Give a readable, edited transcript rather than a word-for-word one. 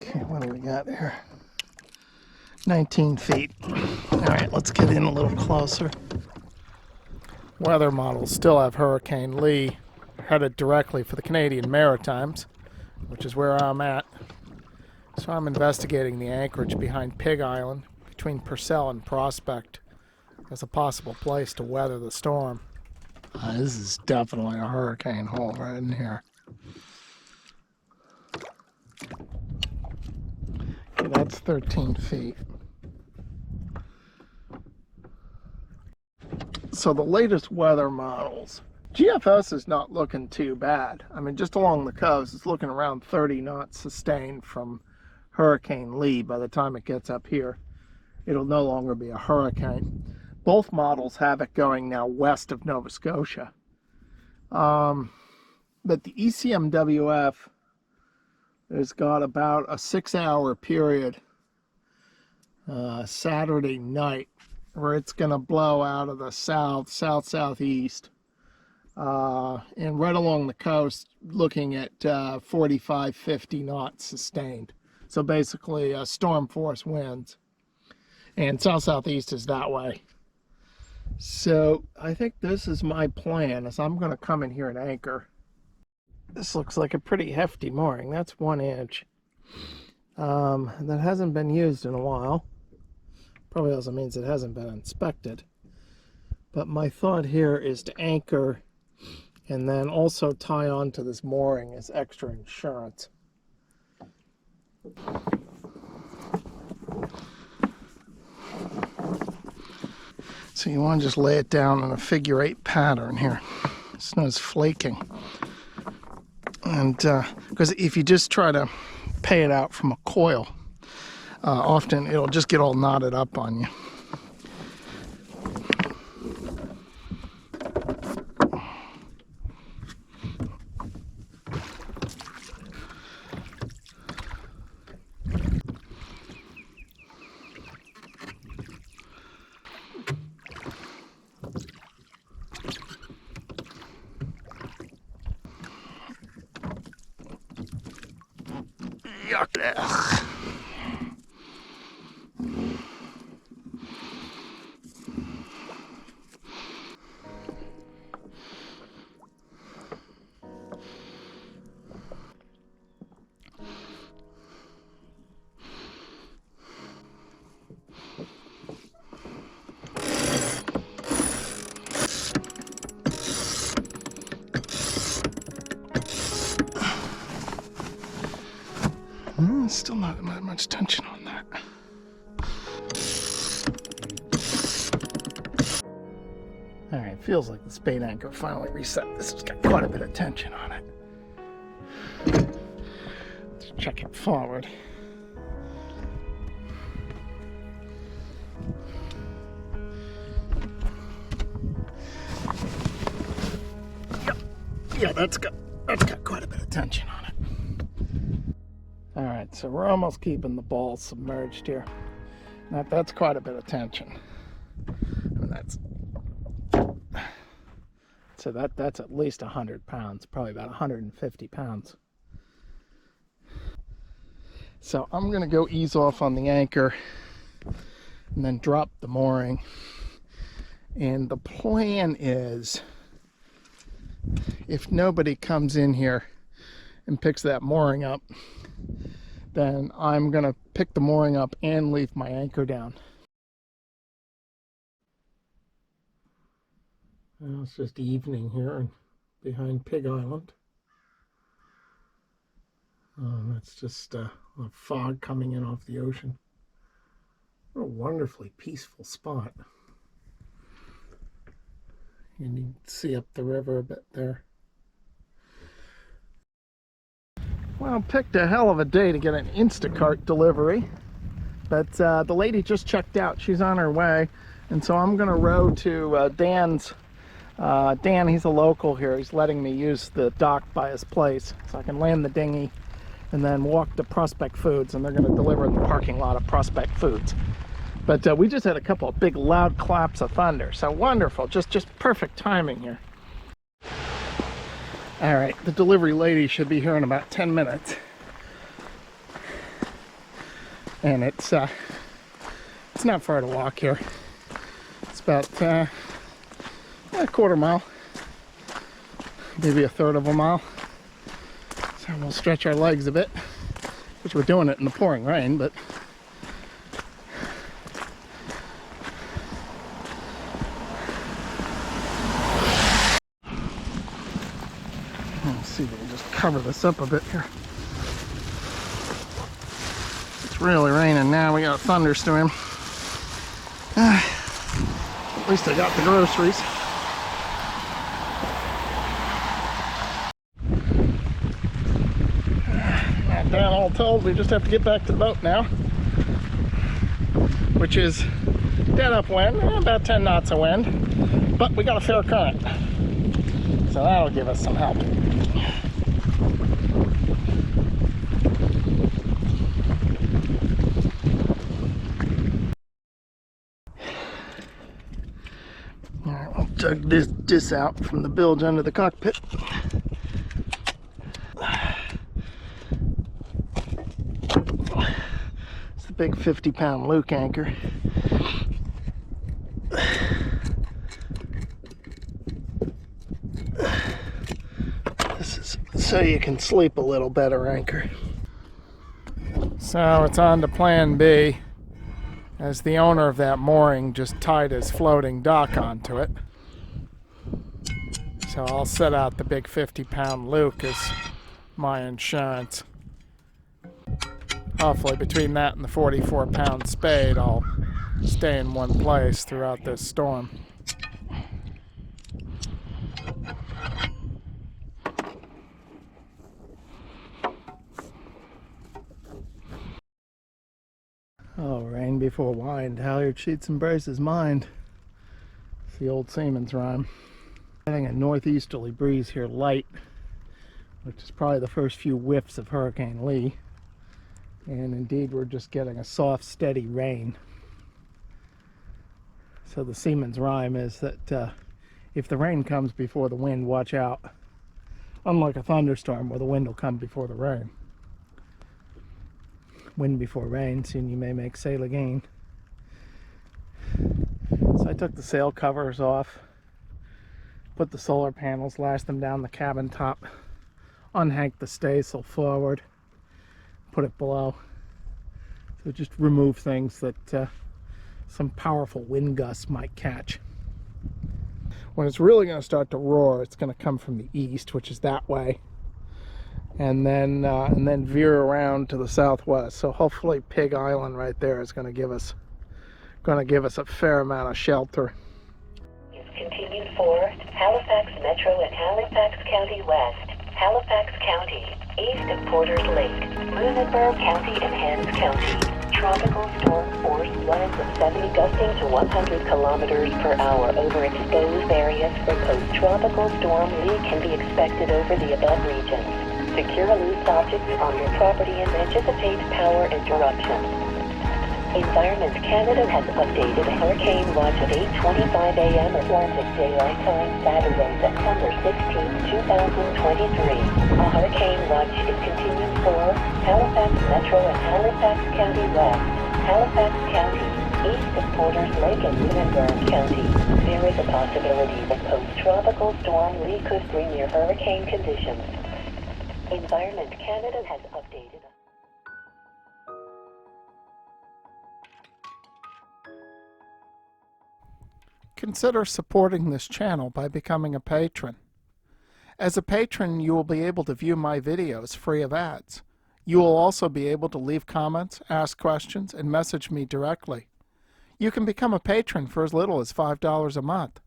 Okay, what do we got here? 19 feet. All right, let's get in a little closer. Weather models still have Hurricane Lee headed directly for the Canadian Maritimes, which is where I'm at. So I'm investigating the anchorage behind Pig Island between Purcell and Prospect as a possible place to weather the storm. This is definitely a hurricane hole right in here. Okay, that's 13 feet. So the latest weather models, GFS is not looking too bad. I mean, just along the coast, it's looking around 30 knots sustained from Hurricane Lee. By the time it gets up here, it'll no longer be a hurricane. Both models have it going now west of Nova Scotia. But the ECMWF has got about a 6-hour period Saturday night where it's going to blow out of the southeast, and right along the coast, looking at 45, 50 knots sustained. So basically storm force winds, and southeast is that way. So I think this is my plan, is I'm going to come in here and anchor. This looks like a pretty hefty mooring. That's 1 inch. That hasn't been used in a while. Probably also means it hasn't been inspected. But my thought here is to anchor and then also tie on to this mooring as extra insurance. So you want to just lay it down in a figure-8 pattern here. Snow's flaking. And because if you just try to pay it out from a coil, often it'll just get all knotted up on you. Yuck. Still not much tension on that. All right, feels like the spade anchor finally reset. This has got quite a bit of tension on it. Let's check it forward. Yep. Yeah, that's got quite a bit of tension on it. All right, so we're almost keeping the ball submerged here. That's quite a bit of tension. And that's at least 100 pounds, probably about 150 pounds. So I'm gonna go ease off on the anchor and then drop the mooring. And the plan is, if nobody comes in here and picks that mooring up, then I'm gonna pick the mooring up and leave my anchor down. Well, it's just evening here behind Pig Island. That's just a fog coming in off the ocean. What a wonderfully peaceful spot. You can see up the river a bit there. Well, picked a hell of a day to get an Instacart delivery, but the lady just checked out. She's on her way, and so I'm gonna row to Dan's. Dan, he's a local here. He's letting me use the dock by his place, so I can land the dinghy and then walk to Prospect Foods, and they're gonna deliver in the parking lot of Prospect Foods. But we just had a couple of big loud claps of thunder, so wonderful, just perfect timing here. All right, the delivery lady should be here in about 10 minutes. and it's not far to walk here. It's about a quarter mile, maybe a third of a mile. So we'll stretch our legs a bit, which we're doing it in the pouring rain, but let's see if we can just cover this up a bit here. It's really raining now. We got a thunderstorm. At least I got the groceries. Not bad all told. We just have to get back to the boat now, which is dead upwind, about 10 knots of wind, but we got a fair current, so that'll give us some help. Alright, we'll tug this out from the bilge under the cockpit. It's the big 50-pound Luke anchor. This is so you can sleep a little better anchor. So it's on to plan B, as the owner of that mooring just tied his floating dock onto it. So I'll set out the big 50-pound Luke as my insurance. Hopefully between that and the 44-pound spade, I'll stay in one place throughout this storm. Oh, rain before wind, halyard sheets and braces mind. It's the old seaman's rhyme. Getting a northeasterly breeze here, light, which is probably the first few whiffs of Hurricane Lee. And indeed, we're just getting a soft, steady rain. So the seaman's rhyme is that if the rain comes before the wind, watch out. Unlike a thunderstorm where the wind will come before the rain. Wind before rain, soon you may make sail again. So I took the sail covers off, put the solar panels, lashed them down the cabin top, unhanked the staysail forward, put it below. So just remove things that some powerful wind gusts might catch. When it's really going to start to roar, it's going to come from the east, which is that way. And then veer around to the southwest. So hopefully Pig Island right there is going to give us a fair amount of shelter. Continued for Halifax Metro and Halifax County West, Halifax County, east of Porter's Lake, Lunenburg County and Hants County. Tropical storm force winds of 70 gusting to 100 kilometers per hour over exposed areas for post-tropical storm Lee can be expected over the above regions. Secure loose objects on your property and anticipate power interruptions. Environment Canada has updated a hurricane watch at 8:25 a.m. Atlantic Daylight Time, Saturday, September 16, 2023. A hurricane watch is continuing for Halifax Metro and Halifax County West, Halifax County, east of Porter's Lake and Lunenburg County. There is a possibility that post-tropical storm Lee could bring near hurricane conditions. Environment Canada has updated. Consider supporting this channel by becoming a patron. As a patron, you will be able to view my videos free of ads. You will also be able to leave comments, ask questions, and message me directly. You can become a patron for as little as $5 a month.